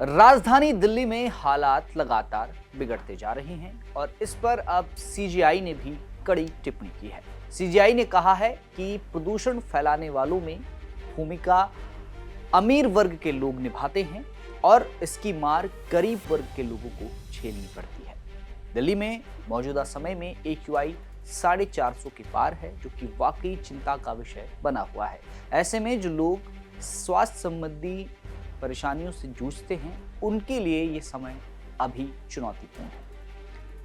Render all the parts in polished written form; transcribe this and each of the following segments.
राजधानी दिल्ली में हालात लगातार बिगड़ते जा रहे हैं और इस पर अब सीजेआई ने भी कड़ी टिप्पणी की है। सीजेआई ने कहा है कि प्रदूषण फैलाने वालों में भूमिका अमीर वर्ग के लोग निभाते हैं और इसकी मार गरीब वर्ग के लोगों को झेलनी पड़ती है। दिल्ली में मौजूदा समय में AQI 450 के पार है, जो कि वाकई चिंता का विषय बना हुआ है। ऐसे में जो लोग स्वास्थ्य संबंधी परेशानियों से जूझते हैं, उनके लिए ये समय अभी चुनौतीपूर्ण है।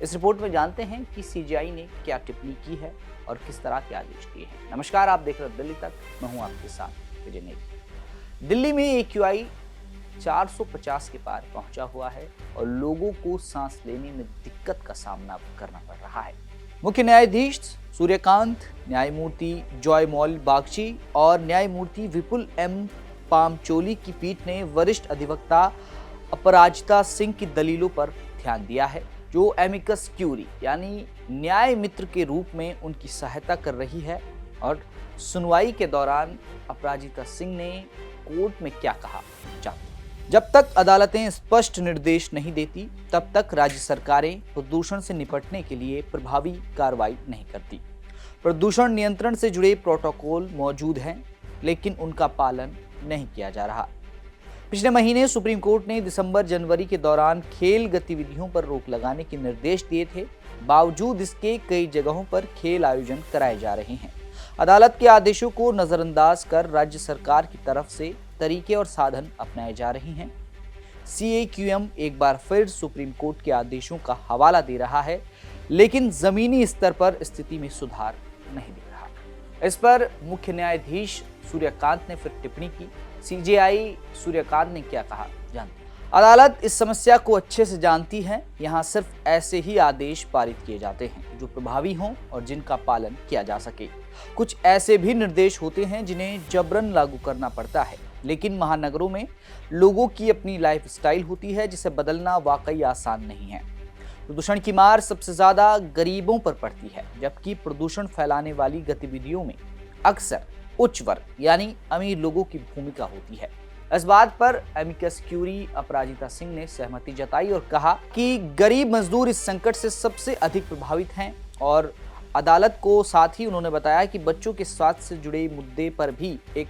इस रिपोर्ट में जानते हैं कि सीजेआई ने क्या टिप्पणी की है और किस तरह के आदेश दिए हैं। नमस्कार, आप देख रहे हैं दिल्ली तक, मैं हूं आपके साथ विजय नेगी। दिल्ली में AQI 450 के पार पहुंचा हुआ है और लोगों को सांस लेने में दिक्कत का सामना करना पड़ रहा है। मुख्य न्यायाधीश सूर्यकांत, न्यायमूर्ति जॉयमॉल बागची और न्यायमूर्ति विपुल M पामचोली की पीठ ने वरिष्ठ अधिवक्ता अपराजिता सिंह की दलीलों पर ध्यान दिया है, जो एमिकस क्यूरी यानी न्याय मित्र के रूप में उनकी सहायता कर रही है। और सुनवाई के दौरान अपराजिता सिंह ने कोर्ट में क्या कहा, जानते। जब तक अदालतें स्पष्ट निर्देश नहीं देती, तब तक राज्य सरकारें प्रदूषण से निपटने के लिए प्रभावी कार्रवाई नहीं करती। प्रदूषण नियंत्रण से जुड़े प्रोटोकॉल मौजूद हैं, लेकिन उनका पालन नहीं किया जा रहा। पिछले महीने सुप्रीम कोर्ट ने दिसंबर-जनवरी के दौरान खेल गतिविधियों पर रोक लगाने के निर्देश दिए थे। बावजूद इसके कई जगहों पर खेल आयोजन कराए जा रहे हैं। अदालत के आदेशों को नजरअंदाज कर राज्य सरकार की तरफ से तरीके और साधन अपनाए जा रहे हैं। CAQM एक बार फिर सुप्रीम कोर्ट के आदेशों का हवाला दे रहा है, लेकिन जमीनी स्तर पर स्थिति में सुधार नहीं दिख रहा। इस पर मुख्य न्यायाधीश सूर्यकांत ने फिर टिप्पणी की। सीजेआई सूर्यकांत ने क्या कहा, जानते। अदालत इस समस्या को अच्छे से जानती है। यहाँ सिर्फ ऐसे ही आदेश पारित किए जाते हैं जो प्रभावी हों और जिनका पालन किया जा सके। कुछ ऐसे भी निर्देश होते हैं जिन्हें जबरन लागू करना पड़ता है, लेकिन महानगरों में लोगों की अपनी लाइफस्टाइल होती है, जिसे बदलना वाकई आसान नहीं है। प्रदूषण की मार सबसे ज्यादा गरीबों पर पड़ती है, जबकि प्रदूषण फैलाने वाली गतिविधियों में अक्सर उच्च वर्ग यानी अमीर लोगों की भूमिका होती है। इस बात पर एमिकस क्यूरी अपराजिता सिंह ने सहमति जताई और कहा कि गरीब मजदूर इस संकट से सबसे अधिक प्रभावित हैं। और अदालत को साथ ही उन्होंने बताया कि बच्चों के स्वास्थ्य से जुड़े मुद्दे पर भी एक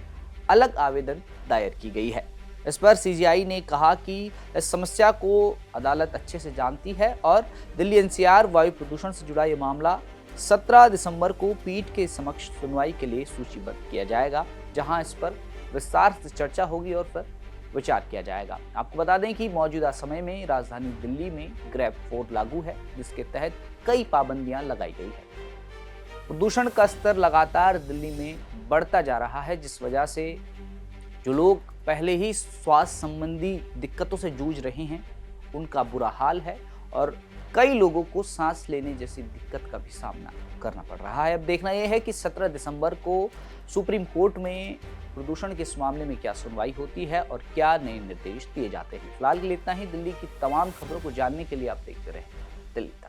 अलग आवेदन दायर की गई है। इस पर सीजेआई ने कहा कि इस समस्या को अदालत अच्छे से जानती है और दिल्ली NCR वायु प्रदूषण से जुड़ा ये मामला 17 दिसंबर को पीठ के समक्ष सुनवाई के लिए सूचीबद्ध किया जाएगा, जहां इस पर विस्तार से चर्चा होगी और फिर विचार किया जाएगा। आपको बता दें कि मौजूदा समय में राजधानी दिल्ली में ग्रेव 4 लागू है, जिसके तहत कई पाबंदियां लगाई गई है। प्रदूषण का स्तर लगातार दिल्ली में बढ़ता जा रहा है, जिस वजह से जो लोग पहले ही स्वास्थ्य संबंधी दिक्कतों से जूझ रहे हैं, उनका बुरा हाल है और कई लोगों को सांस लेने जैसी दिक्कत का भी सामना करना पड़ रहा है। अब देखना यह है कि 17 दिसंबर को सुप्रीम कोर्ट में प्रदूषण के इस मामले में क्या सुनवाई होती है और क्या नए निर्देश दिए जाते हैं। फिलहाल के लिए इतना ही। दिल्ली की तमाम खबरों को जानने के लिए आप देखते रहें दिल्ली तक।